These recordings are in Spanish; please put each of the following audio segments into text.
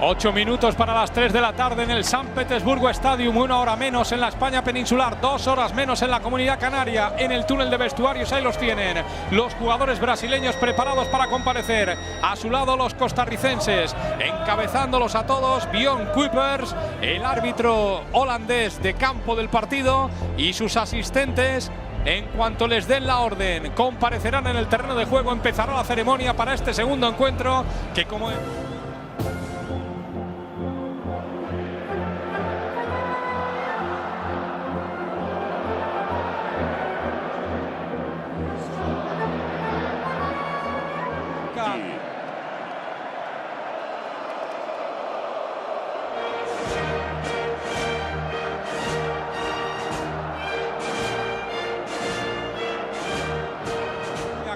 8 minutos para las 3 de la tarde en el San Petersburgo Stadium, 1 hora menos en la España peninsular, 2 horas menos en la Comunidad Canaria. En el túnel de vestuarios ahí los tienen los jugadores brasileños preparados para comparecer. A su lado los costarricenses, encabezándolos a todos, Björn Kuipers, el árbitro holandés de campo del partido, y sus asistentes. En cuanto les den la orden, comparecerán en el terreno de juego. Empezará la ceremonia para este segundo encuentro, que como...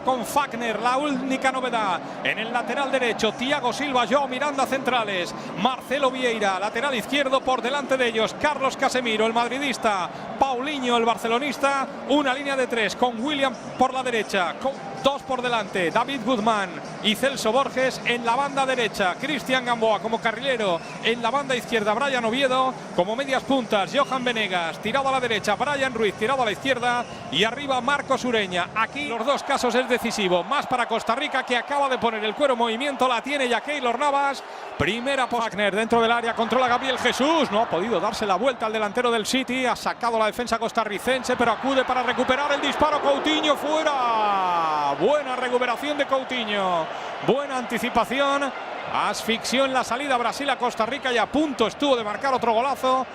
con Fagner, la única novedad en el lateral derecho, Thiago Silva, Joao Miranda centrales, Marcelo Vieira lateral izquierdo, por delante de ellos Carlos Casemiro, el madridista, Paulinho, el barcelonista, una línea de 3 con William por la derecha, con 2 por delante, David Guzmán y Celso Borges en la banda derecha, Cristian Gamboa como carrilero, en la banda izquierda Brian Oviedo, como medias puntas Johan Venegas, tirado a la derecha, Brian Ruiz tirado a la izquierda, y arriba Marcos Ureña. Aquí los dos casos es decisivo, más para Costa Rica, que acaba de poner el cuero en movimiento, la tiene ya Keylor Navas, primera por Wagner dentro del área, controla Gabriel Jesús, no ha podido darse la vuelta al delantero del City, ha sacado la defensa costarricense, pero acude para recuperar el disparo, Coutinho fuera. Buena recuperación de Coutinho, buena anticipación, asfixió en la salida Brasil a Costa Rica y a punto estuvo de marcar otro golazo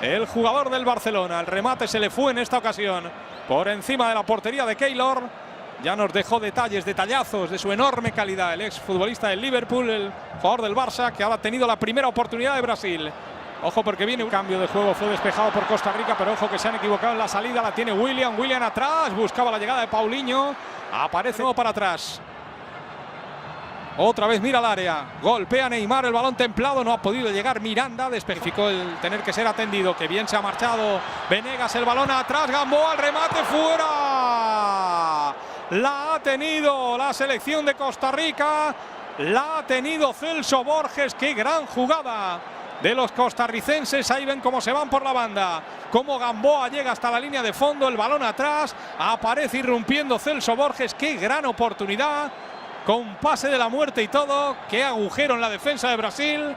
el jugador del Barcelona. El remate se le fue en esta ocasión por encima de la portería de Keylor. Ya nos dejó detalles, detallazos de su enorme calidad el exfutbolista del Liverpool, el jugador del Barça, que ahora ha tenido la primera oportunidad de Brasil. Ojo, porque viene un cambio de juego, fue despejado por Costa Rica, pero ojo que se han equivocado en la salida, la tiene William atrás, buscaba la llegada de Paulinho, aparece para atrás. Otra vez mira al área, golpea Neymar, el balón templado, no ha podido llegar Miranda, despecificó el tener que ser atendido, que bien se ha marchado Venegas, el balón atrás, Gamboa, el remate fuera. La ha tenido la selección de Costa Rica, la ha tenido Celso Borges, qué gran jugada de los costarricenses. Ahí ven cómo se van por la banda, cómo Gamboa llega hasta la línea de fondo, el balón atrás, aparece irrumpiendo Celso Borges, qué gran oportunidad, con pase de la muerte y todo, qué agujero en la defensa de Brasil,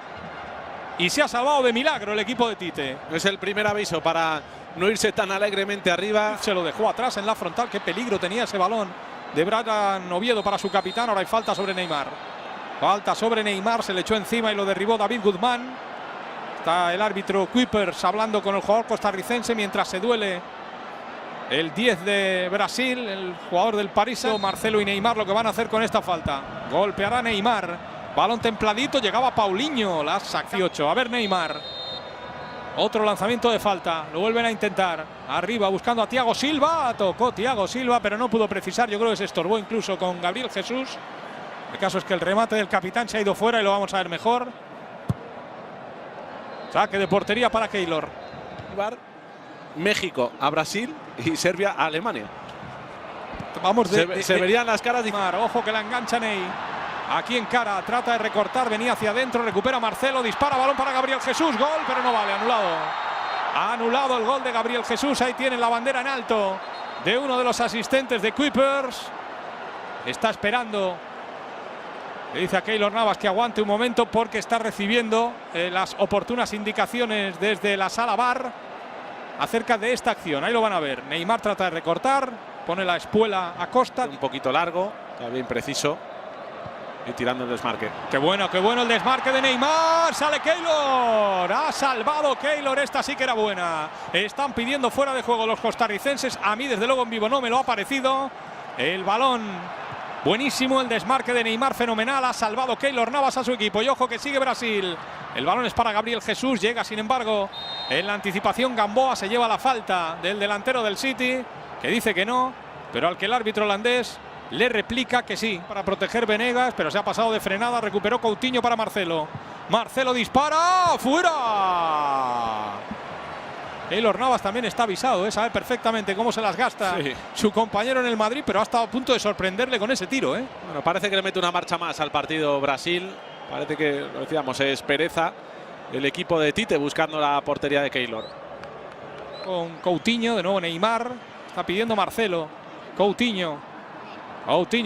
y se ha salvado de milagro el equipo de Tite. Es el primer aviso para no irse tan alegremente arriba. Se lo dejó atrás en la frontal, qué peligro tenía ese balón de Brian Oviedo para su capitán. Ahora hay falta sobre Neymar, falta sobre Neymar, se le echó encima y lo derribó David Guzmán. Está el árbitro Kuipers hablando con el jugador costarricense mientras se duele el 10 de Brasil, el jugador del París. Marcelo y Neymar lo que van a hacer con esta falta. Golpeará Neymar, balón templadito, llegaba Paulinho, la saca 8. A ver Neymar, otro lanzamiento de falta, lo vuelven a intentar. Arriba buscando a Thiago Silva, tocó Thiago Silva pero no pudo precisar, yo creo que se estorbó incluso con Gabriel Jesús. El caso es que el remate del capitán se ha ido fuera y lo vamos a ver mejor. Saque de portería para Keylor. México a Brasil y Serbia a Alemania. Vamos se verían las caras de Neymar. Ojo que la engancha Ney. Aquí en cara, trata de recortar, venía hacia adentro, recupera Marcelo, dispara, balón para Gabriel Jesús, gol, pero no vale, anulado. Anulado el gol de Gabriel Jesús, ahí tienen la bandera en alto de uno de los asistentes de Kuipers. Está esperando. Le dice a Keylor Navas que aguante un momento porque está recibiendo las oportunas indicaciones desde la sala VAR acerca de esta acción. Ahí lo van a ver. Neymar trata de recortar, pone la espuela a Costa. Un poquito largo, está bien preciso. Y tirando el desmarque. Qué bueno el desmarque de Neymar. Sale Keylor. Ha salvado Keylor. Esta sí que era buena. Están pidiendo fuera de juego los costarricenses. A mí desde luego en vivo no me lo ha parecido. El balón buenísimo. El desmarque de Neymar fenomenal. Ha salvado Keylor Navas a su equipo. Y ojo que sigue Brasil. El balón es para Gabriel Jesús. Llega sin embargo en la anticipación Gamboa. Se lleva la falta del delantero del City, que dice que no, pero al que el árbitro holandés le replica que sí, para proteger Venegas, pero se ha pasado de frenada. Recuperó Coutinho para Marcelo. Marcelo dispara, ¡fuera! Keylor Navas también está avisado, sabe perfectamente cómo se las gasta su compañero en el Madrid, pero ha estado a punto de sorprenderle con ese tiro. Bueno, parece que le mete una marcha más al partido Brasil. Parece que, lo decíamos, es pereza el equipo de Tite buscando la portería de Keylor. Con Coutinho, de nuevo Neymar. Está pidiendo Marcelo. Coutinho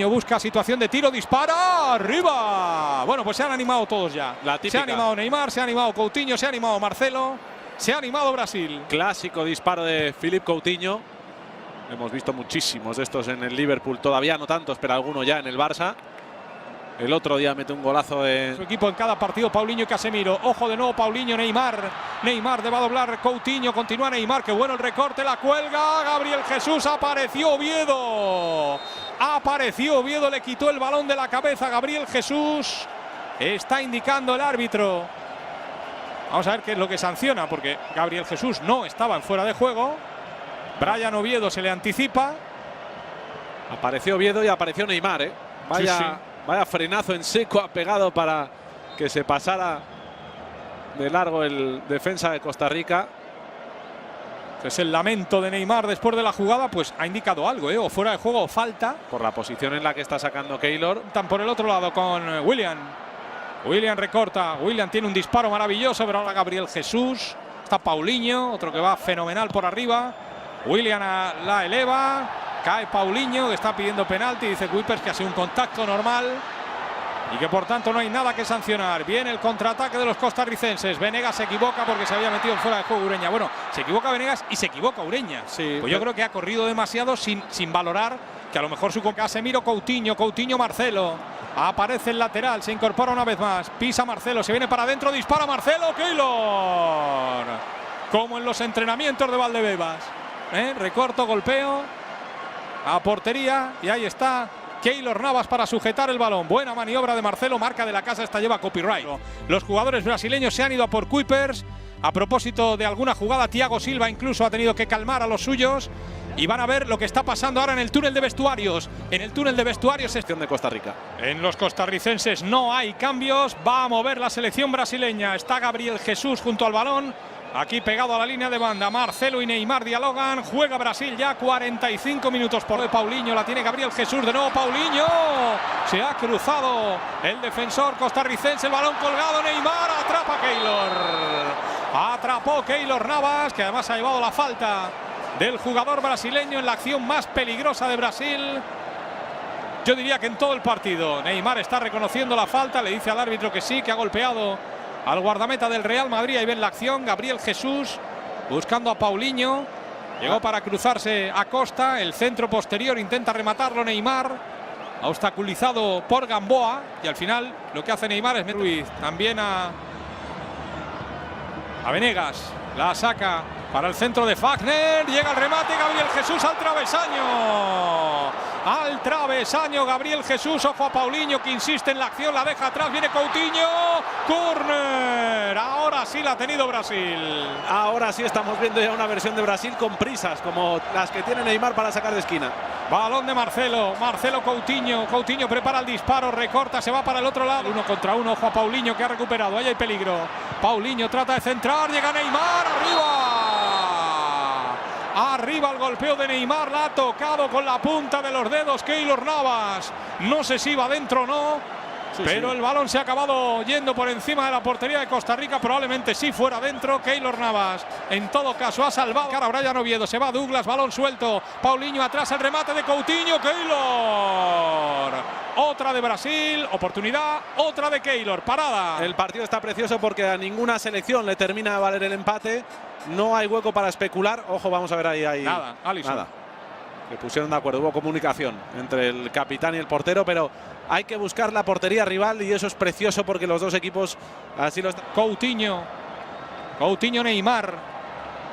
busca situación de tiro, dispara, arriba. Bueno, pues se han animado todos ya. Se ha animado Neymar, se ha animado Coutinho, se ha animado Marcelo, se ha animado Brasil. Clásico disparo de Philippe Coutinho. Hemos visto muchísimos de estos en el Liverpool, todavía no tantos, pero alguno ya en el Barça. El otro día mete un golazo de su equipo en cada partido, Paulinho y Casemiro. Ojo de nuevo, Paulinho, Neymar. Neymar debe doblar Coutinho, continúa Neymar. Qué bueno el recorte, la cuelga. Gabriel Jesús, apareció Oviedo. Apareció Oviedo, le quitó el balón de la cabeza. Gabriel Jesús. Está indicando el árbitro. Vamos a ver qué es lo que sanciona, porque Gabriel Jesús no estaba en fuera de juego. Brian Oviedo se le anticipa. Apareció Oviedo y apareció Neymar, ¿eh? Vaya frenazo en seco ha pegado para que se pasara de largo el defensa de Costa Rica. Es el lamento de Neymar después de la jugada, pues ha indicado algo, o fuera de juego o falta. Por la posición en la que está sacando Keylor. Están por el otro lado con William. William recorta. William tiene un disparo maravilloso, pero ahora Gabriel Jesús. Está Paulinho, otro que va fenomenal por arriba. William la eleva. Cae Paulinho, que está pidiendo penalti. Dice Kuipers que ha sido un contacto normal y que por tanto no hay nada que sancionar. Viene el contraataque de los costarricenses. Venegas se equivoca porque se había metido fuera de juego Ureña. Bueno, se equivoca Venegas y se equivoca Ureña. Sí, pues yo creo que ha corrido demasiado sin valorar que a lo mejor su Casemiro, Coutinho, Marcelo. Aparece el lateral, se incorpora una vez más. Pisa Marcelo, se viene para adentro, dispara Marcelo. Keylor. Como en los entrenamientos de Valdebebas. Recorto, golpeo a portería y ahí está Keylor Navas para sujetar el balón. Buena maniobra de Marcelo, marca de la casa, esta lleva copyright. Los jugadores brasileños se han ido a por Kuipers. A propósito de alguna jugada, Thiago Silva incluso ha tenido que calmar a los suyos. Y van a ver lo que está pasando ahora en el túnel de vestuarios. En el túnel de vestuarios de Costa Rica. En los costarricenses no hay cambios. Va a mover la selección brasileña. Está Gabriel Jesús junto al balón. Aquí pegado a la línea de banda, Marcelo y Neymar dialogan. Juega Brasil ya 45 minutos por de Paulinho. La tiene Gabriel Jesús, de nuevo Paulinho. Se ha cruzado el defensor costarricense, el balón colgado. Neymar atrapa a Keylor. Atrapó Keylor Navas, que además ha llevado la falta del jugador brasileño en la acción más peligrosa de Brasil. Yo diría que en todo el partido. Neymar está reconociendo la falta, le dice al árbitro que sí, que ha golpeado al guardameta del Real Madrid. Ahí ven la acción, Gabriel Jesús buscando a Paulinho. Llegó para cruzarse a Costa, el centro posterior intenta rematarlo Neymar, obstaculizado por Gamboa, y al final lo que hace Neymar es meter Ruiz, también a Venegas, la saca para el centro de Fagner, llega el remate, Gabriel Jesús al travesaño, Gabriel Jesús, ojo a Paulinho que insiste en la acción, la deja atrás, viene Coutinho, córner, ahora sí la ha tenido Brasil. Ahora sí estamos viendo ya una versión de Brasil con prisas, como las que tiene Neymar para sacar de esquina. Balón de Marcelo Coutinho prepara el disparo, recorta, se va para el otro lado, 1 contra 1, ojo a Paulinho que ha recuperado, ahí hay peligro. Paulinho trata de centrar, llega Neymar, arriba el golpeo de Neymar, la ha tocado con la punta de los dedos Keylor Navas, no sé si va dentro o no, pero el balón se ha acabado yendo por encima de la portería de Costa Rica, probablemente sí fuera dentro. Keylor Navas en todo caso ha salvado. Cara Brian Oviedo, se va Douglas, balón suelto, Paulinho atrás, el remate de Coutinho, Keylor. Otra de Brasil, oportunidad, otra de Keylor, parada. El partido está precioso porque a ninguna selección le termina de valer el empate. No hay hueco para especular. Ojo, vamos a ver ahí. Nada, Alisson. Nada. Que pusieron de acuerdo, hubo comunicación entre el capitán y el portero, pero hay que buscar la portería rival y eso es precioso porque los dos equipos así lo están. Coutinho, Neymar.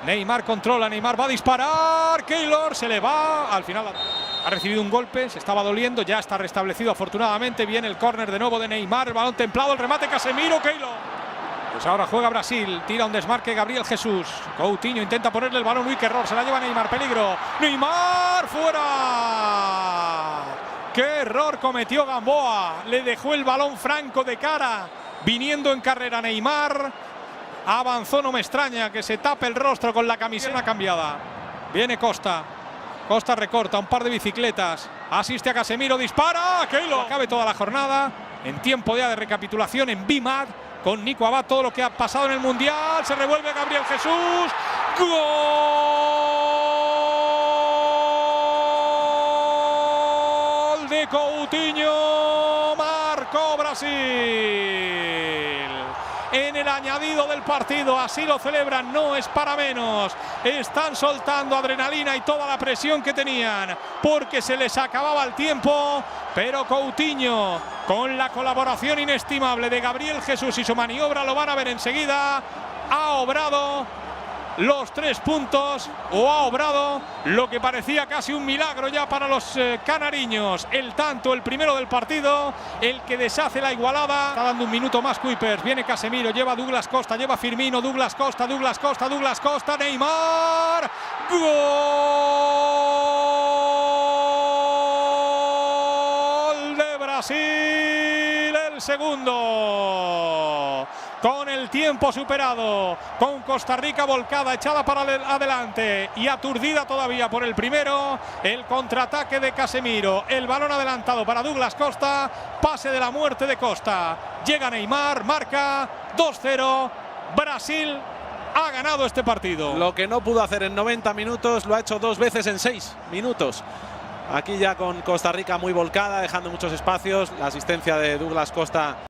Neymar controla, Neymar va a disparar. Keylor se le va. Al final ha recibido un golpe, se estaba doliendo, ya está restablecido afortunadamente. Viene el córner de nuevo de Neymar, el balón templado, el remate Casemiro, Keylor. Pues ahora juega Brasil, tira un desmarque Gabriel Jesús. Coutinho intenta ponerle el balón, uy, qué error, se la lleva Neymar, peligro. Neymar, fuera. ¡Qué error cometió Gamboa! Le dejó el balón franco de cara, viniendo en carrera Neymar. Avanzó, no me extraña que se tape el rostro con la camiseta cambiada. Viene Costa. Costa recorta un par de bicicletas. Asiste a Casemiro, dispara. Keylor. Acabe toda la jornada. en tiempo ya de recapitulación en BIMAD con Nico Abad, todo lo que ha pasado en el Mundial. Se revuelve Gabriel Jesús. ¡Gol de Coutinho! Marcó Brasil. En el añadido del partido, así lo celebran, no es para menos. Están soltando adrenalina y toda la presión que tenían porque se les acababa el tiempo, pero Coutinho, con la colaboración inestimable de Gabriel Jesús y su maniobra, lo van a ver enseguida, ha obrado los 3 puntos, o ha obrado lo que parecía casi un milagro ya para los canariños. El tanto, el primero del partido, el que deshace la igualada. Está dando un minuto más Kuipers, viene Casemiro, lleva Douglas Costa, lleva Firmino, Douglas Costa, Neymar. ¡Gol de Brasil! El segundo. Con el tiempo superado, con Costa Rica volcada, echada para adelante y aturdida todavía por el primero, el contraataque de Casemiro, el balón adelantado para Douglas Costa, pase de la muerte de Costa, llega Neymar, marca 2-0, Brasil ha ganado este partido. Lo que no pudo hacer en 90 minutos lo ha hecho 2 veces en 6 minutos. Aquí ya con Costa Rica muy volcada, dejando muchos espacios, la asistencia de Douglas Costa